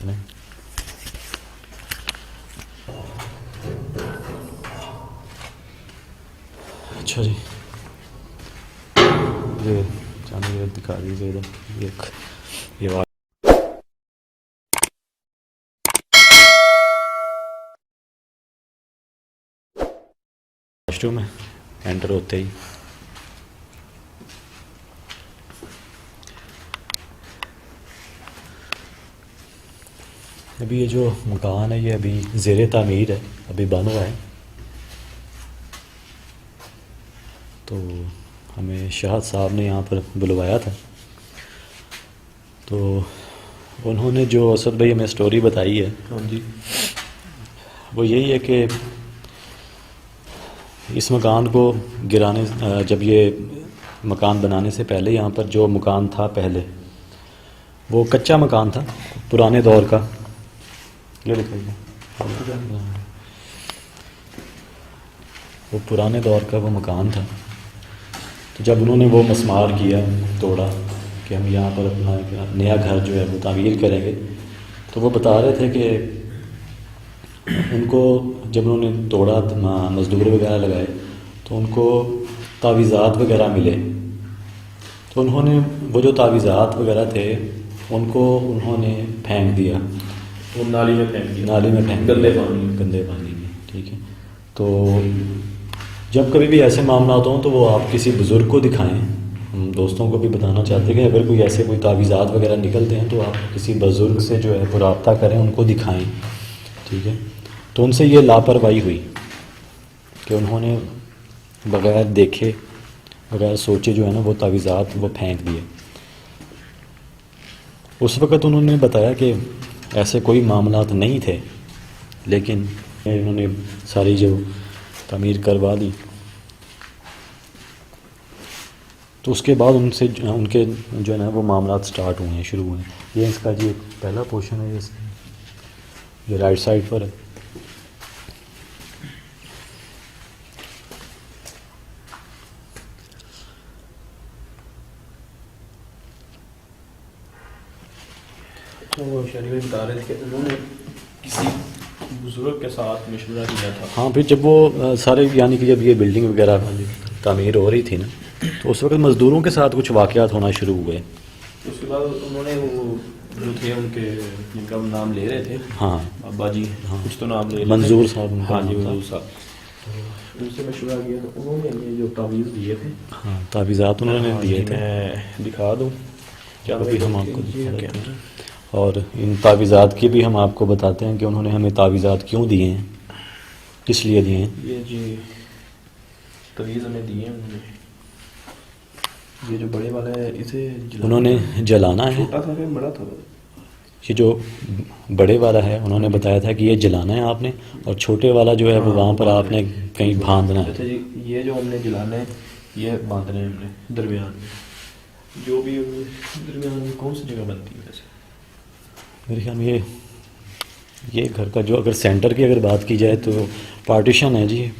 चलें। अच्छा जी, ये जाने दिखा दीजिए इधर, ये वॉशरूम है। एंटर होते ही अभी ये जो मकान है ये अभी ज़ेरे तामीर है, अभी बन हुआ है। तो हमें शाहद साहब ने यहाँ पर बुलवाया था, तो उन्होंने जो असद भाई हमें स्टोरी बताई है, हाँ जी, वो यही है कि इस मकान को गिराने, जब ये मकान बनाने से पहले यहाँ पर जो मकान था पहले, वो कच्चा मकान था पुराने दौर का। ये दिखाइए, वो पुराने दौर का वो मकान था। तो जब उन्होंने वो मस्मार किया, तोड़ा कि हम यहाँ पर अपना नया घर जो है वो तामीर करेंगे, तो वो बता रहे थे कि उनको जब उन्होंने तोड़ा, मज़दूर वगैरह लगाए, तो उनको तावीज़ात वगैरह मिले। तो उन्होंने वो जो तावीज़ात वगैरह थे उनको उन्होंने फेंक दिया, वो नाली में फेंक दिया, नाली में फेंक गंदे दिया, पानी गंदे पानी में। ठीक है, तो जब कभी भी ऐसे मामला हों तो वो आप किसी बुज़ुर्ग को दिखाएं। हम दोस्तों को भी बताना चाहते हैं कि अगर कोई ऐसे कोई तावीज़ात वगैरह निकलते हैं तो आप किसी बुज़ुर्ग से जो है वो रब्ता करें, उनको दिखाएं। ठीक है, तो उनसे ये लापरवाही हुई कि उन्होंने बग़ैर देखे, बग़ैर सोचे जो है ना वो तावीज़ात वो फेंक दिए। उस वक़्त उन्होंने बताया कि ऐसे कोई मामलात नहीं थे, लेकिन उन्होंने सारी जो तामीर करवा दी। तो उसके बाद उनसे उनके जो है ना वो मामलात स्टार्ट हुए हैं, शुरू हुए हैं। ये इसका जी एक पहला पोर्शन है, ये राइट साइड पर है। तो वो शरीर में बता रहे थे कि उन्होंने किसी बुजुर्ग के साथ मशवरा किया था। हाँ, फिर जब वो सारे यानी कि जब ये बिल्डिंग वगैरह तामीर हो रही थी ना, तो उस वक्त मज़दूरों के साथ कुछ वाक़यात होना शुरू हुए। उसके बाद उन्होंने वो जो थे उनके, जिनका हम नाम ले रहे थे, हाँ, बाबा जी, हाँ, कुछ तो नाम ले रहे थे, मंजूर साहब उनका हाँ जी, नाम था। मंजूर साहब, तो उनसे मशवरा किया। तो उन्होंने हमें जो तावीज़ दिए थे, हाँ, तावीज़ात उन्होंने हाँ दिए जी, थे। मैं दिखा दूँ क्या? अभी हम आपको दिखा देते क्या? हैं, और इन तावीज़ात की भी हम आपको बताते हैं कि उन्होंने हमें तावीज़ात क्यों दिए हैं, किस लिए दिए हैं। ये जी तवीज़ हमें दिए हैं उन्होंने। ये जो बड़े वाला है इसे उन्होंने जलाना है। छोटा था फिर बड़ा था। ये जो बड़े वाला है उन्होंने बताया था कि ये जलाना है आपने, और छोटे वाला जो है वो वहाँ पर आपने कहीं बांधना है। अच्छा जी, ये जो हमने जलाना है ये बांधना है हमने दरमियान में। जो भी दरमियान में कौन सी जगह बनती है वैसे? मेरे ख्याल में ये घर का जो अगर सेंटर की अगर बात की जाए तो पार्टीशन है जी।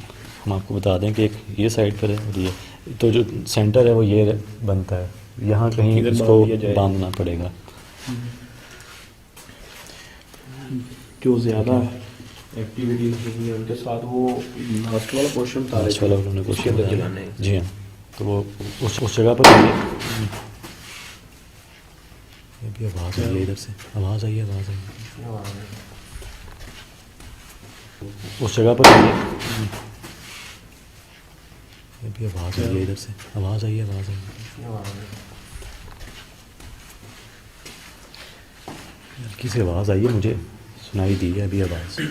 हम आपको बता दें कि एक ये साइड पर है, और ये तो जो सेंटर है वो ये बनता है, यहाँ कहीं इधर इसको बांध दिया जाए। बांधना पड़ेगा। जो ज़्यादा एक्टिविटीज होगी है उनके साथ, वो लास्ट वाला पोर्शन था, लास्ट वाला उन्होंने उसके क्वेश्चन अंदर बताया। जलाना है। जी हाँ, तो वो उस जगह पर ये भी आवाज़ आई है, इधर से आवाज़ आई है, आवाज़ आई है। उस जगह पर ये भी आवाज़ आई है, इधर से आवाज़ आई है, आवाज़ आई है। हल्की सी आवाज़ आई है, मुझे सुनाई दी है अभी आवाज़।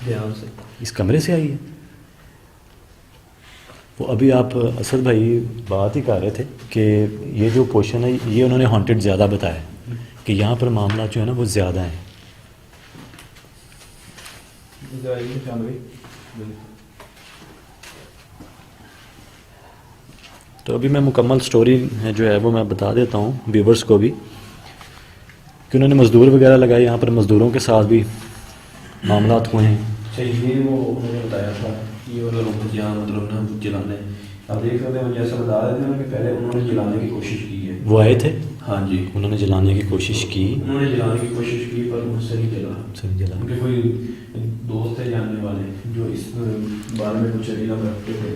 ध्यान से इस कमरे से आई है। वो अभी आप असद भाई बात ही कर रहे थे कि ये जो पोर्शन है ये उन्होंने हॉन्टेड ज़्यादा बताया कि यहाँ पर मामला जो है ना वो ज़्यादा है। तो अभी मैं मुकम्मल स्टोरी जो है वो मैं बता देता हूँ व्यूवर्स को भी, कि उन्होंने मज़दूर वगैरह लगाए, यहाँ पर मज़दूरों के साथ भी मामलात हुए हैं। अच्छा, ये वो उन्होंने बताया था, ये वाला रूम जहाँ मतलब ना जलाना है, आप देख सकते हैं जैसा बता रहे थे ना कि पहले उन्होंने जलाने की कोशिश की है। वो आए थे, हाँ जी, उन्होंने जलाने की कोशिश की, उन्होंने जलाने की कोशिश की पर उनसे नहीं जला। सही जला। उनके कोई दोस्त थे जानने वाले जो इस बारे में कुछ इलम रखते थे,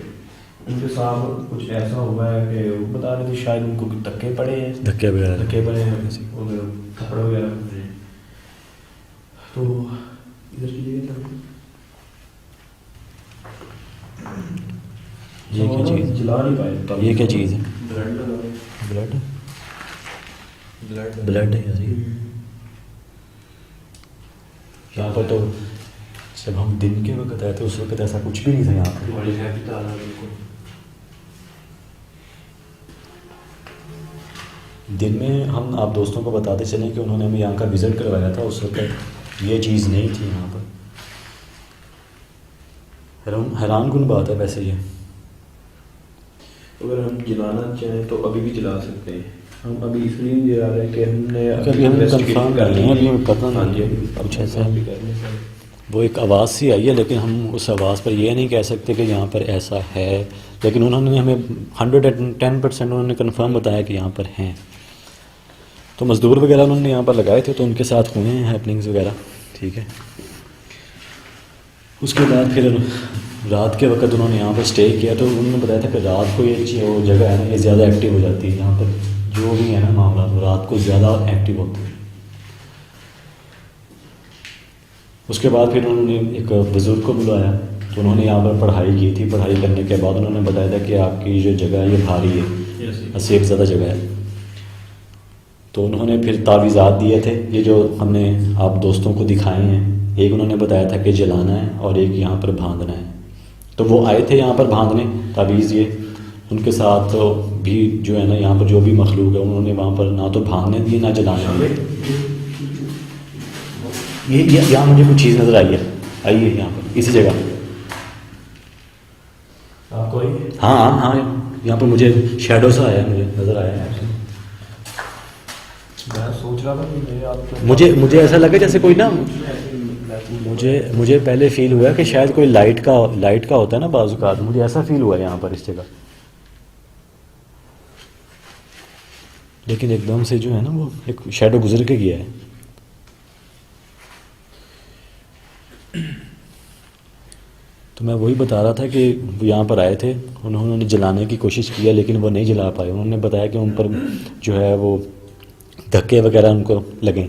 उनके साथ कुछ ऐसा हुआ है कि वो बता रहे थे शायद उनको धक्के पड़े हैं, धक्के वगैरह धक्के पड़े हैं और थप्पड़ वगैरह पड़े हैं। तो इधर कीजिएगा ये क्या चीज़, जला नहीं पाए। ये क्या चीज़ है? ब्लड ब्लड, ब्लड ब्लड है यार ये। यहाँ पर तो जब हम दिन के वक्त आए थे उस वक्त ऐसा कुछ भी नहीं था यहाँ पर। बड़ी हैवी ताला बिल्कुल। दिन में हम आप दोस्तों को बताते चलें कि उन्होंने हमें यहाँ का विज़िट करवाया था, उस वक्त ये चीज़ नहीं थी यहाँ पर। हैरान कुन बात है वैसे ये। अगर हम जलाना चाहें तो अभी भी जला सकते हैं। हम अभी इसलिए नहीं जला रहे कि हमने कभी हमें कंफर्म कर लिया, अभी हमें पता हाँ नहीं जी, है कुछ ऐसा भी है। करने से वो एक आवाज़ सी आई है, लेकिन हम उस आवाज़ पर ये नहीं कह सकते कि यहाँ पर ऐसा है, लेकिन उन्होंने हमें 110% उन्होंने कंफर्म बताया कि यहाँ पर हैं। तो मज़दूर वगैरह उन्होंने यहाँ पर लगाए थे, तो उनके साथ हुए हैं हैपनिंग्स वगैरह, ठीक है। उसके बाद फिर रात के वक्त उन्होंने यहाँ पर स्टे किया, तो उन्होंने बताया था कि रात को ये वो जगह है ना, ये ज़्यादा एक्टिव हो जाती है। यहाँ पर जो भी है ना मामला, तो रात को ज़्यादा एक्टिव होते हैं। उसके बाद फिर उन्होंने एक बुज़ुर्ग को बुलाया, तो उन्होंने यहाँ पर पढ़ाई की थी। पढ़ाई करने के बाद उन्होंने बताया था कि आपकी जो जगह है ये भारी है, 80 से ज़्यादा जगह है। तो उन्होंने फिर तावीज़ात दिए थे, ये जो हमने आप दोस्तों को दिखाए हैं। एक उन्होंने बताया था कि जलाना है और एक यहाँ पर बांधना है। तो वो आए थे यहाँ पर बांधने तावीज़ ये, उनके साथ भी जो है ना यहाँ पर जो भी मखलूक है उन्होंने वहाँ पर ना तो बांधने दिए ना जलाने दिए। ये यहाँ मुझे कुछ चीज़ नज़र आई है यहाँ पर इसी जगह। आपको आई? हाँ हाँ हाँ, यहाँ पर मुझे शैडो सा आया, मुझे नज़र आया है। मैं सोच रहा था कि मेरे आप मुझे ऐसा लगा जैसे कोई ना, मुझे पहले फील हुआ कि शायद कोई लाइट का होता है ना बाज़-औक़ात, मुझे ऐसा फील हुआ यहाँ पर इस जगह। लेकिन एकदम से जो है ना वो एक शैडो गुजर के गया है। तो मैं वही बता रहा था कि वो यहाँ पर आए थे, उन्होंने जलाने की कोशिश किया लेकिन वो नहीं जला पाए। उन्होंने बताया कि उन पर जो है वो धक्के वगैरह उनको लगे,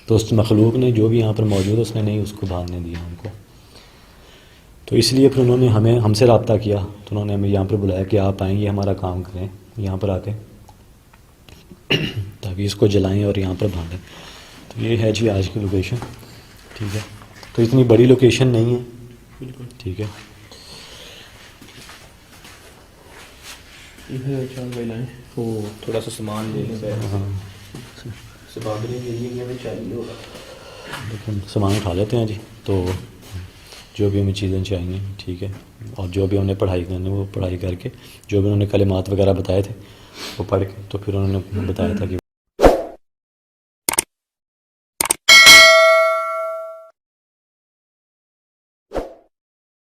तो उस मखलूक ने जो भी यहाँ पर मौजूद है उसने नहीं उसको भागने दिया उनको। तो इसलिए फिर उन्होंने हमसे रब्ता किया, तो उन्होंने हमें यहाँ पर बुलाया कि आप आएंगे हमारा काम करें यहाँ पर आके, ताकि इसको जलाएं और यहाँ पर भागें। तो ये है जी आज की लोकेशन, ठीक है। तो इतनी बड़ी लोकेशन नहीं है, बिल्कुल ठीक है। इधर चल भाई लाएं, वो थोड़ा सा सामान ले लें। हाँ, सामान के लिए हमें चाहिए होगा। लेकिन सामान उठा लेते हैं जी। तो जो भी हमें चीज़ें चाहिए, ठीक है। और जो भी हमने पढ़ाई करनी वो पढ़ाई करके, जो भी उन्होंने कलिमात वगैरह बताए थे वो पढ़ के, तो फिर उन्होंने बताया था कि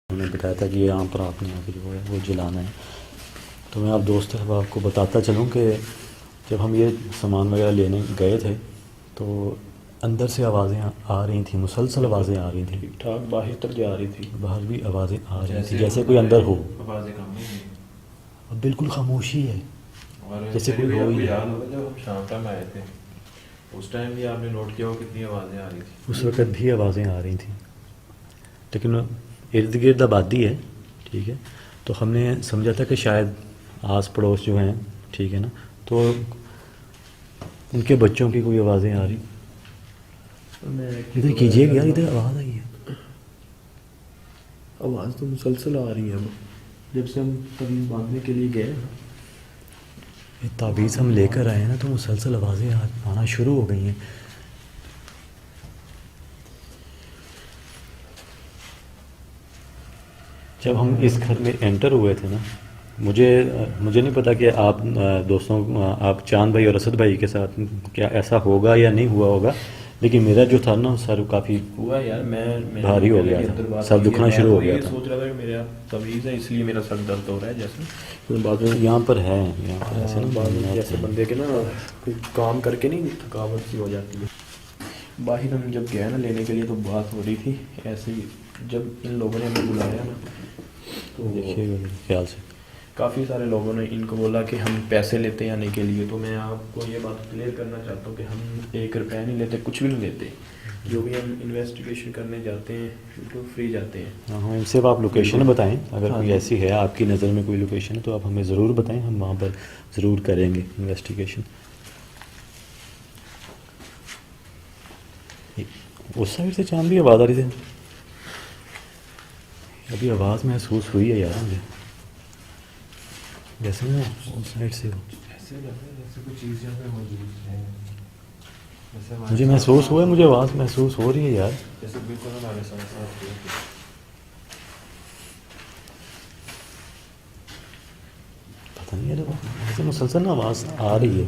उन्होंने बताया था कि यहाँ पर आपने यहाँ पर जो है वो जलाना है। तो मैं आप दोस्त अब आपको बताता चलूँ कि जब हम ये सामान वगैरह लेने गए थे तो अंदर से आवाज़ें आ रही थी, मुसलसल आवाज़ें आ रही थी, ठीक ठाक बाहर तक जा रही थी, बाहर भी आवाज़ें आ रही थी जैसे कोई अंदर हो। आवाज़ें कम नहीं हुई। अब बिल्कुल खामोशी है, और जैसे कोई हो ही नहीं। याद होगा जब हम शाम टाइम आए थे, उस टाइम भी आपने नोट किया हो कितनी आवाज़ें आ रही थी। उस वक्त भी आवाज़ें आ रही थी, लेकिन इर्द गिर्द आबादी है, ठीक है। तो हमने समझा था कि शायद आस पड़ोस जो हैं, ठीक है ना, तो उनके बच्चों की कोई आवाज़ें आ रही। इधर कीजिएगा यार, इधर आवाज़ आई है। आवाज़ तो मुसलसल आ रही है अब, जब से हम तवीज़ बांधने के लिए गए। ये तावीज़ हम लेकर आए हैं ना, तो मुसलसल आवाज़ें आना शुरू हो गई हैं। जब हम इस घर में एंटर हुए थे ना, मुझे नहीं पता कि आप दोस्तों, आप चांद भाई और असद भाई के साथ क्या ऐसा होगा या नहीं हुआ होगा, लेकिन मेरा जो था ना सर काफ़ी हुआ यार, मैं भारी हो गया था, सर दुखना शुरू हो गया था। सोच रहा था कि मेरा तवीज़ है इसलिए मेरा सर दर्द हो रहा है, जैसे तो बाद में यहाँ पर है, यहाँ पर ऐसे ना बाद में मामलात जैसे हैं। बंदे के ना कोई काम करके नहीं थकावट सी हो जाती है। बाहर हम जब गए ना लेने के लिए तो बात हो रही थी ऐसे ही, जब इन लोगों ने हमें बुलाया ना तो देखिएगा मेरे ख्याल से काफ़ी सारे लोगों ने इनको बोला कि हम पैसे लेते हैं आने के लिए। तो मैं आपको ये बात क्लियर करना चाहता हूँ कि हम 1 रुपया नहीं लेते, कुछ भी नहीं लेते। जो भी हम इन्वेस्टिगेशन करने जाते हैं बिल्कुल फ्री जाते हैं। हाँ हाँ, सिर्फ आप लोकेशन बताएं, अगर हाँ कोई जी। ऐसी है आपकी नज़र में कोई लोकेशन है तो आप हमें ज़रूर बताएं, हम वहाँ पर ज़रूर करेंगे इन्वेस्टिगेशन। उस साइड से चांद भी आवाज़ आ रही थी, अभी आवाज़ महसूस हुई है यार मुझे, जैसे ना उस साइड से हो। ऐसे लग रहा है जैसे कोई चीज़ यहाँ पे मौजूद है, जैसे हमारे मुझे साथ- महसूस हुआ है, मुझे आवाज़ महसूस हो रही है यार। जैसे बिल्कुल हमारे साथ साथ हुआ है। पता नहीं यार, ऐसे मुसलसल ना आवाज़ आ रही है।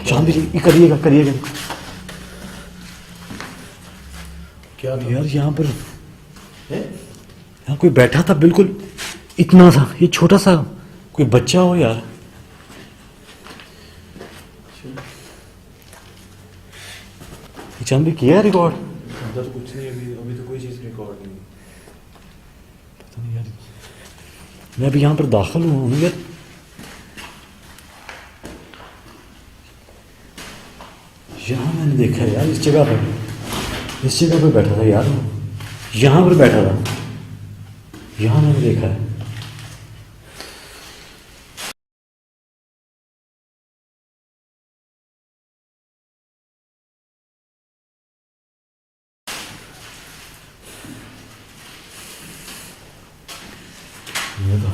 चांद जी करिएगा करिएगा क्या यार, यहाँ पर यहाँ कोई बैठा था बिल्कुल इतना सा, ये छोटा सा कोई बच्चा हो यार। ये चांद भी किया रिकॉर्ड? अंदर तो कुछ नहीं, अभी अभी तो कोई चीज़ रिकॉर्ड नहीं। पता नहीं यार, मैं अभी यहाँ पर दाखिल हुआ हूँ यार। यहाँ मैंने देखा है यार, इस जगह पर बैठा था यार, यहाँ पर बैठा था, यहाँ मैंने देखा है। ये तो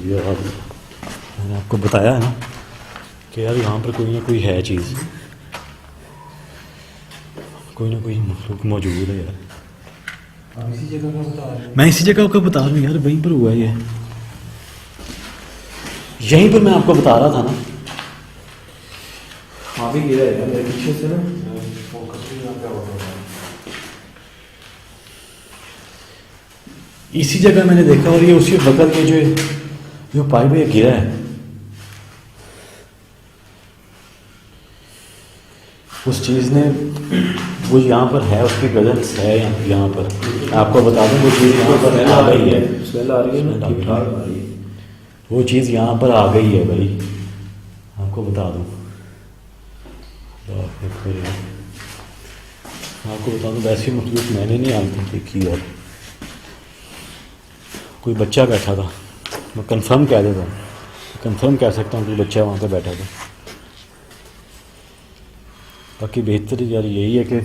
यार, मैंने आपको बताया है ना कि यार यहाँ पर कोई ना कोई है चीज़, कोई ना कोई मखलूक मौजूद है यार। आप इसी जगह का बता रहे हैं। मैं इसी जगह का बता रहा हूँ यार, वहीं पर हुआ है ये, यहीं पर मैं आपको बता रहा था ना। हाँ भी गिरा है मेरे पीछे से ना। फोकस भी यहाँ पे हो रहा है। इसी जगह मैंने देखा, और ये उसी बगल में जो पाइप है गिरा है, उस चीज़ ने, वो यहाँ पर है, उसकी प्रेजेंस है यहाँ पर। आपको बता दूँ वो चीज़ यहाँ पर आ गई है, स्मेल आ रही है स्मेल ना, आ ठीक गई ठाक है। आ रही है। वो चीज़ यहाँ पर आ गई है भाई, आपको बता दूँ। आपको बता दूँ वैसी मखलूक मैंने नहीं आज तक देखी यार। कोई बच्चा बैठा था, मैं कंफर्म कह देता हूँ, कंफर्म कह सकता हूँ कि बच्चा वहाँ पे बैठा था। बाकी बेहतर यार यही है कि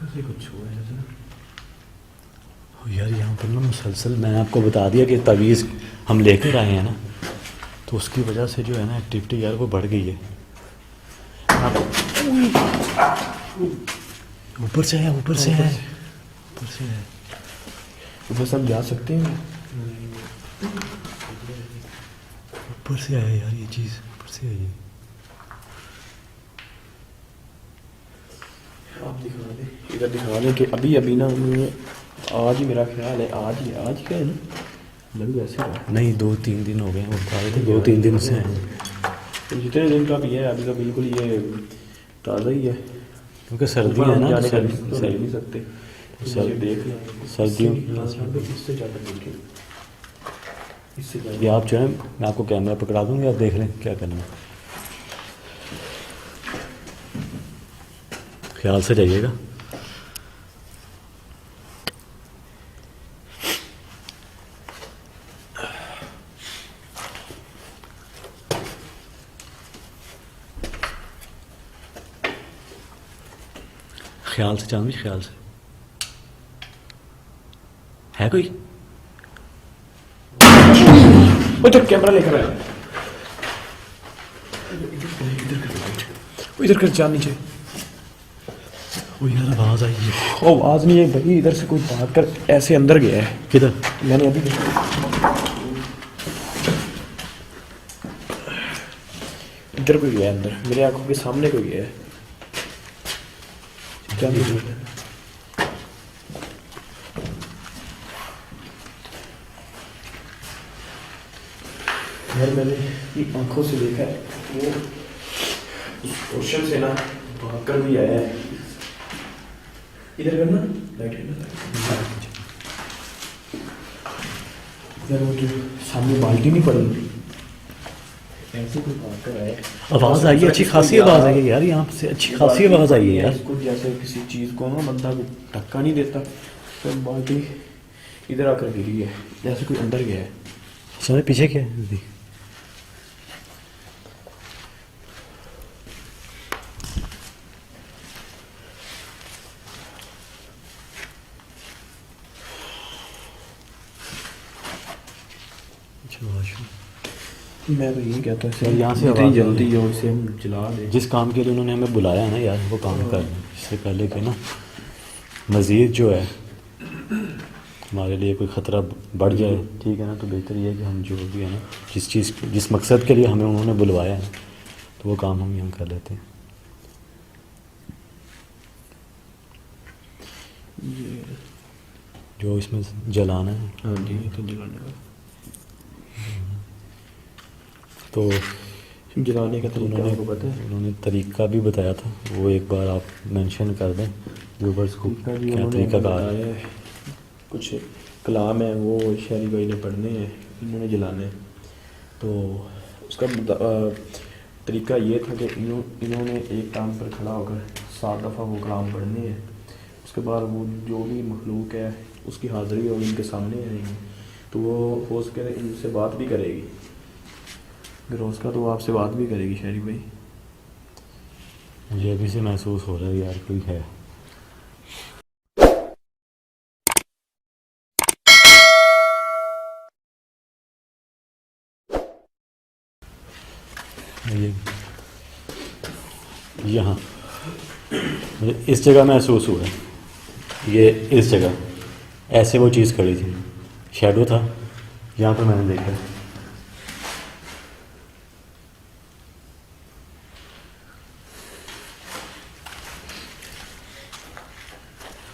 ऐसे कुछ हुआ है ऐसा। यार यहाँ पर ना मुसलसल, मैंने आपको बता दिया कि तवीज़ हम लेकर आए हैं ना, तो उसकी वजह से जो है ना एक्टिविटी यार वो बढ़ गई है। ऊपर से है, ऊपर से है, ऊपर से है। ऊपर से हम जा सकते हैं। ऊपर से आया यार ये चीज़, ऊपर से आई है। आप दिखा दें, इधर दिखा दें कि अभी अभी ना उन्होंने, आज ही मेरा ख्याल है, आज ही का है ना, लग ऐसे रहा है। नहीं 2-3 दिन हो गए हैं, वो बता रहे थे 2-3 दिन से हैं, तो जितने दिन का भी है अभी का बिल्कुल ये ताज़ा ही है। क्योंकि सर्दी है ना, जाने का सर्दी- तो ले नहीं सकते। सर- देख लें सर्दियों इससे ज़्यादा देखें, इससे ज़्यादा। ये आप जो है, मैं आपको कैमरा पकड़ा दूंगा, आप देख लें क्या करना है। ख्याल से जाइएगा। ख्याल से चांदी, ख्याल से। है कोई? वो जो कैमरा लेकर आया इधर कर जा नीचे। वो यार आवाज़ आई है। ओ आवाज़ नहीं है भाई, इधर से कोई भाग कर ऐसे अंदर गया है। किधर? मैंने अभी देखा। इधर कोई गया अंदर, मेरे आंखों के सामने कोई गया है। क्या नहीं है? यार मैंने अपनी आंखों से देखा है, वो उस पोर्शन से ना भाग कर भी आया है। इधर करना लाइट करना। यार वो जो सामने बाल्टी नहीं पड़ी, ऐसे कोई भाग कर आया है। आवाज़ आई है, अच्छी खासी आवाज़ आई है यार, यहाँ से अच्छी खासी आवाज़ आई है यार। इसको जैसे किसी चीज़ को ना बंदा को धक्का नहीं देता, तो बाल्टी इधर आकर गिरी है, जैसे कोई अंदर गया है। सारे पीछे क्या है? देख। अच्छा, washroom। मैं तो यही कहता यार यहाँ से जितनी आवाज़ जल्दी आ रही हो इसे हम जला दें। जिस काम के लिए उन्होंने हमें बुलाया है ना यार, वो काम कर लें, इससे पहले कि ना मज़ीद जो है हमारे लिए कोई ख़तरा बढ़ जाए, ठीक है ना। तो बेहतर ये है कि हम जो भी है ना, जिस मकसद के लिए हमें उन्होंने बुलवाया है, तो वो काम हम यहाँ कर लेते हैं। ये जो इसमें जलाना है, हाँ जी, ये तो जलाने का, तो जलाने का तरीका आपको पता है? उन्होंने तरीका भी बताया था, वो एक बार आप मेंशन कर दें व्यूवर्स को, तरीका भी क्या उन्होंने तरीका का बताया है। कुछ कलाम है वो शहरी भाई ने पढ़ने हैं, इन्होंने जलाने हैं। तो उसका तरीका ये था कि इन्होंने एक टांग पर खड़ा होकर 7 दफ़ा वो कलाम पढ़ने हैं। उसके बाद वो जो भी मखलूक है उसकी हाज़िरी और इनके सामने आएंगे, तो वो हो सके इनसे बात भी करेगी। रोज़ का तो वो आपसे बात भी करेगी शहरी भाई। मुझे अभी से महसूस हो रहा है यार कोई है। ये यहाँ मुझे इस जगह महसूस हुआ है, ये इस जगह ऐसे वो चीज़ खड़ी थी, शैडो था यहाँ पर, मैंने देखा।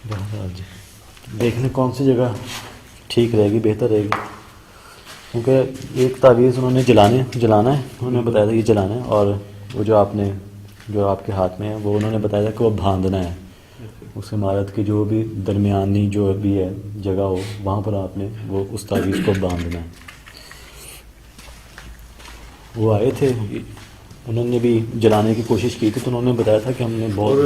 बहरहाल जी, देखने कौन सी जगह ठीक रहेगी, बेहतर रहेगी, क्योंकि एक तावीज़ उन्होंने जलाना है, उन्होंने बताया था ये जलाना है, और वो जो आपके हाथ में है वो उन्होंने बताया था कि वो बांधना है। उस इमारत की जो भी दरमियानी जो भी है जगह हो, वहाँ पर आपने वो उस तावीज़ को बांधना है। वो आए थे, उन्होंने भी जलाने की कोशिश की थी, तो उन्होंने बताया था कि हमने बहुत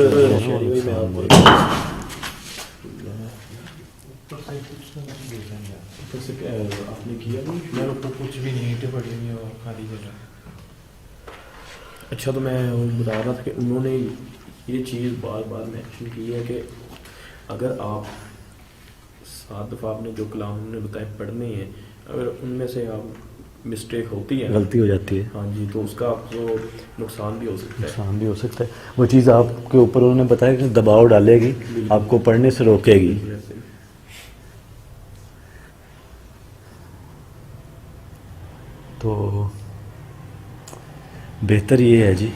आपने किया नहीं? मेरे ऊपर कुछ भी नहीं, ईंटें पड़ी हुई हैं और खाली जगह। अच्छा, तो मैं बता रहा था कि उन्होंने ये चीज़ बार बार मेंशन की है कि अगर आप 7 दफ़ा आपने जो कलाम उन्होंने बताए पढ़ने हैं, अगर उनमें से आप मिस्टेक होती है, गलती हो जाती है, हाँ जी, तो उसका आपको नुकसान भी हो सकता है। नुकसान भी हो सकता है। वो चीज़ आपके ऊपर उन्होंने बताया कि दबाव डालेगी, आपको पढ़ने से रोकेगी। तो बेहतर ये है जी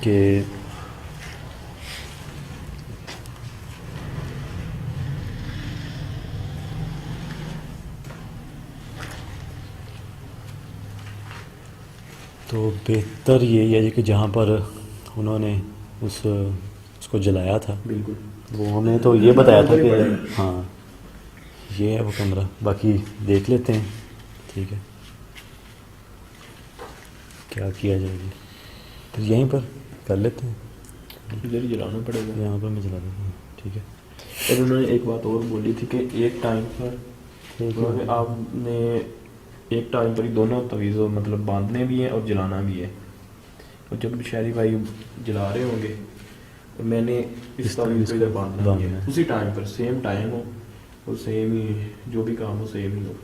कि बेहतर यही है जी कि जहाँ पर उन्होंने उसको जलाया था, बिल्कुल, वो हमें तो ये बताया था कि हाँ ये है वो कमरा, बाकी देख लेते हैं, ठीक है, क्या किया जाएगा। तो यहीं पर कर लेते हैं, इधर ही जलाना पड़ेगा, यहाँ पर मैं जला देता हूँ, ठीक है। और उन्होंने एक बात और बोली थी कि एक टाइम पर आपने एक टाइम पर ही दोनों तवीज़ों मतलब बांधने भी हैं और जलाना भी है। और जब शहरी भाई जला रहे होंगे और मैंने इस तवीज़ को इधर बांधना भी है, उसी टाइम पर सेम टाइम हो और सेम ही जो भी काम हो सेम ही हो।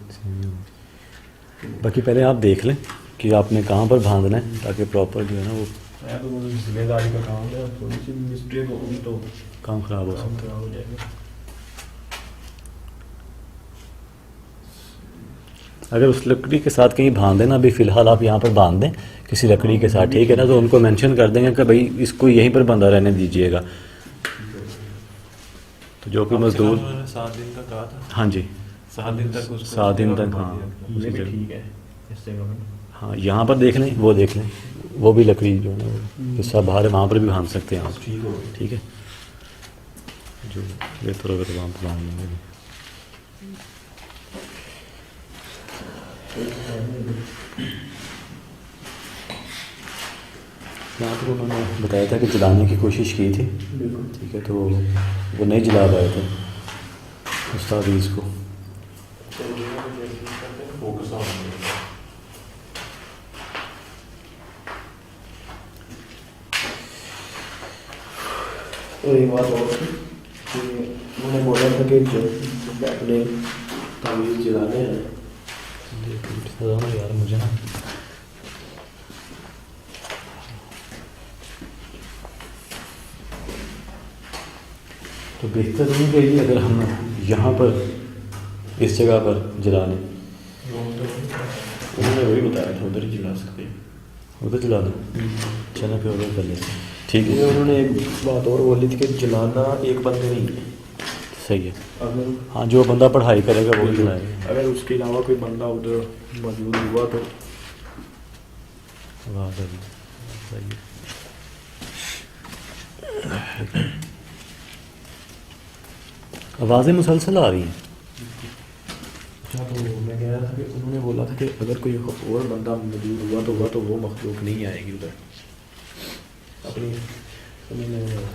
बाकी पहले आप देख लें, कि आपने कहाँ पर बांधना है ताकि प्रॉपर जो है ना वो मैं तो मुझे जिम्मेदारी का काम है, थोड़ी सी मिस्टेक होगी तो काम ख़राब हो काम सकता खराब हो जाएगा। है। अगर उस लकड़ी के साथ कहीं बांध देना, अभी फ़िलहाल आप यहाँ पर बांध दें किसी लकड़ी के साथ, ठीक है ना, तो उनको मेंशन कर देंगे कि भाई इसको यहीं पर बंधा रहने दीजिएगा। तो जो कि मज़दूर 7 दिन तक कहा था। हाँ जी 7 दिन तक उसको 7 दिन उस जगह तक पर हाँ बांध दिया। ये उसी भी जगह। ठीक है इस जगह में। हाँ यहाँ पर देख लें, वो देख लें, वो भी लकड़ी जो है ना वो हिस्सा बाहर है, वहाँ पर भी बांध सकते हैं आप, ठीक हो गई। ठीक है। जो बेहतर होगा तो वहाँ पर बांध लेंगे। यहाँ पर उन्होंने बताया था कि जलाने की कोशिश की थी, बिल्कुल ठीक है, तो वो नहीं जला पाए थे उस तावीज़ को। फोकस ऑन तो एक बात और थी कि उन्होंने बोला था कि जब अपने तावीज़ जलाने हैं यार मुझे ना तो बेहतर नहीं कहेगी अगर हम यहाँ पर इस जगह पर जला लें, उन्होंने वही बताया था उधर ही जला सकते हैं। उधर जला लें, चलो फिर उधर कर लेते हैं, ठीक ये है, उन्होंने एक बात और बोली थी कि जलाना एक बंदे नहीं है, सही है। अगर हाँ जो बंदा पढ़ाई करेगा वो जलाएगा। अगर उसके अलावा कोई बंदा उधर मौजूद हुआ तो वाह सही सही है। आवाज़ें मुसलसल आ रही हैं। अच्छा, तो मैं कह रहा था कि उन्होंने बोला था कि अगर कोई और बंदा मौजूद हुआ तो वो मखलूक नहीं आएगी उधर अपनी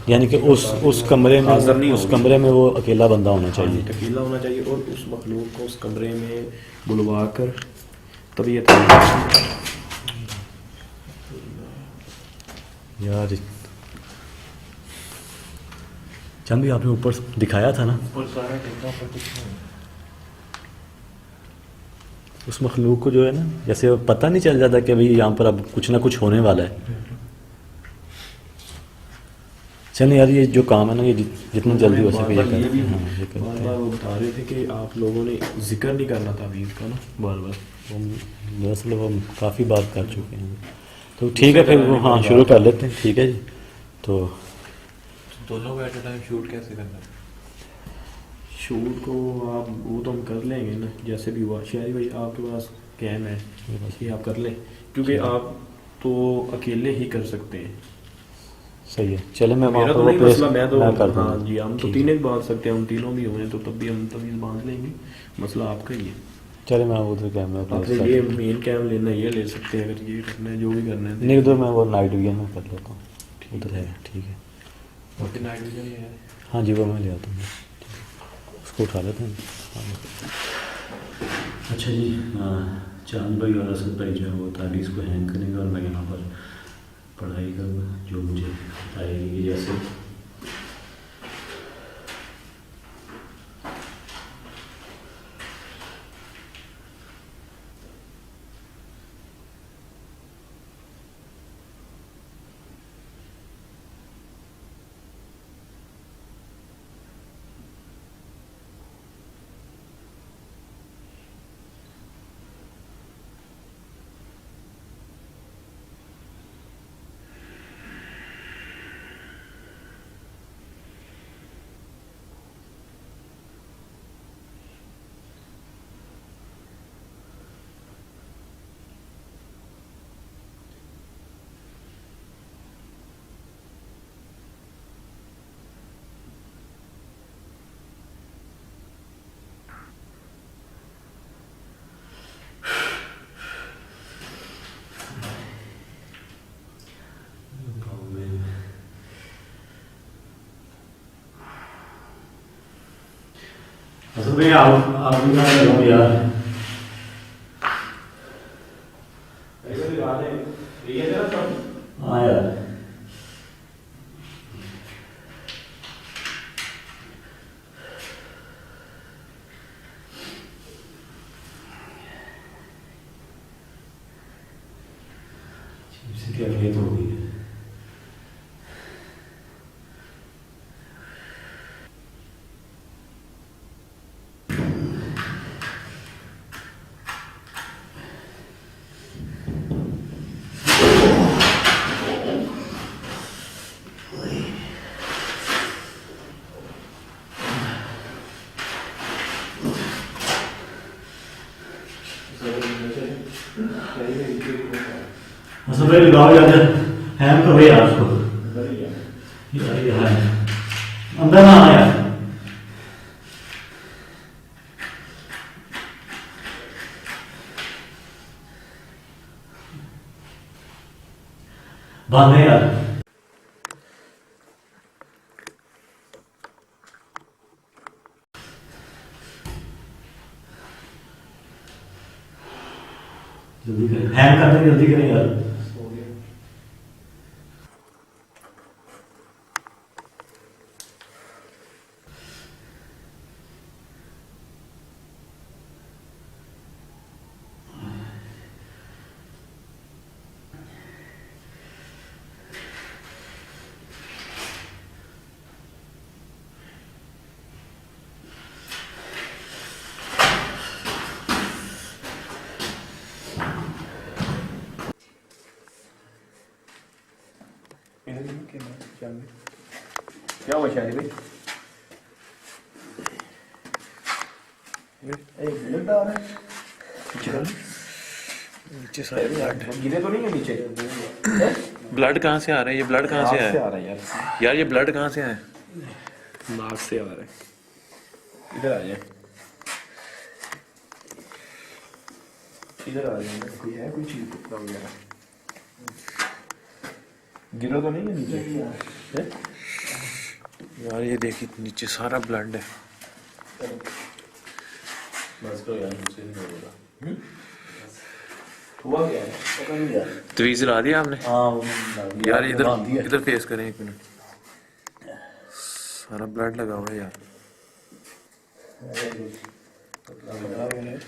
यानी कि उस कमरे में हाज़िर नहीं उस होगी। कमरे में वो अकेला बंदा होना चाहिए। अकेला होना चाहिए और उस मखलूक को उस कमरे में बुलवा कर तभी ये यार चंद भी आपने ऊपर दिखाया था ना, ऊपर सारा टिका पर कुछ नहीं। उस मखलूक को जो है ना, जैसे पता नहीं चल जाता कि भाई यहाँ पर अब कुछ ना कुछ होने वाला है। चलें यार, ये जो काम है ना, ये जितना जल्दी हो सके ये बार-बार ये भी करते हैं। हाँ, ये करते बार-बार हैं। वो बता रहे थे कि आप लोगों ने जिक्र नहीं करना था अभी इसका ना बार-बार। दरअसल वो काफ़ी बात कर चुके हैं, तो ठीक है फिर वो हाँ शुरू कर लेते हैं, ठीक है जी। तो दोनों को एट अ टाइम शूट कैसे करना है? शूट को आप वो तो हम कर लेंगे ना, जैसे भी हुआ। शायद भाई आपके पास कैम है ये आप कर लें, क्योंकि आप तो अकेले ही कर सकते हैं। सही है, चले मैं वहाँ मेरा पर तो वो नहीं प्रेस मसला, मैं तो कर हाँ दूँगा। जी, हम तो ठीक तीनों है। ही बांध सकते हैं, हम तीनों भी हुए तो तब भी हम तमीज़ बांध लेंगे, मसला आपका ही है। चले मैं उधर कैमरा प्रेस आपने कर ये दूँगा। मेन कैम लेना है, ये ले सकते हैं, अगर ये करना है जो भी करना है। नहीं उधर मैं वो नाइट विजन में कर लेता हूँ, उधर है, ठीक है। ओके नाइट विजन ये है। हाँ जी वो मैं ले आता हूँ, उसको उठा लेते हैं। हाँ। अच्छा जी, चांद भाई और असद भाई जो है वो ताबीज़ को हैंग करेंगे और मैं यहाँ पर पढ़ाई करूँगा जो मुझे आएगी। जैसे असद भाई आप भी ना करो यार। ऐसे भी बात है, ये है ना सब। हाँ यार इससे क्या ये तो हो गई है। अच्छा भाई लगाओ यार, हैम करो यार उसको यार, ये है अंदर ना आना यार। बंद है यार। जल्दी करें, हैम करते हैं, जल्दी करें यार। क्या हुआ शादी भाई? ब्लड आ रहा है नीचे सारे ब्लड गिरे तो नहीं है नीचे? ब्लड कहाँ से आ रहा है? ये ब्लड कहाँ से नाक से आया आ रहा है यार, यार? ये ब्लड कहाँ से आया? नाक से आ रहा है। इधर आ जाए, इधर आ जाए। कोई है कोई चीज वगैरह? गिरा तो नहीं है नीचे? हैं? यार ये देखिए नीचे सारा ब्लड है। बस तो यार मुझसे नहीं होगा। हुआ क्या है पता नहीं यार। तवीज़ ला दिया आपने? हाँ वो मैंने यार बांध दिया। इधर इधर फेस करें एक मिनट। सारा ब्लड लगा हुआ है यार। लगा हुआ है।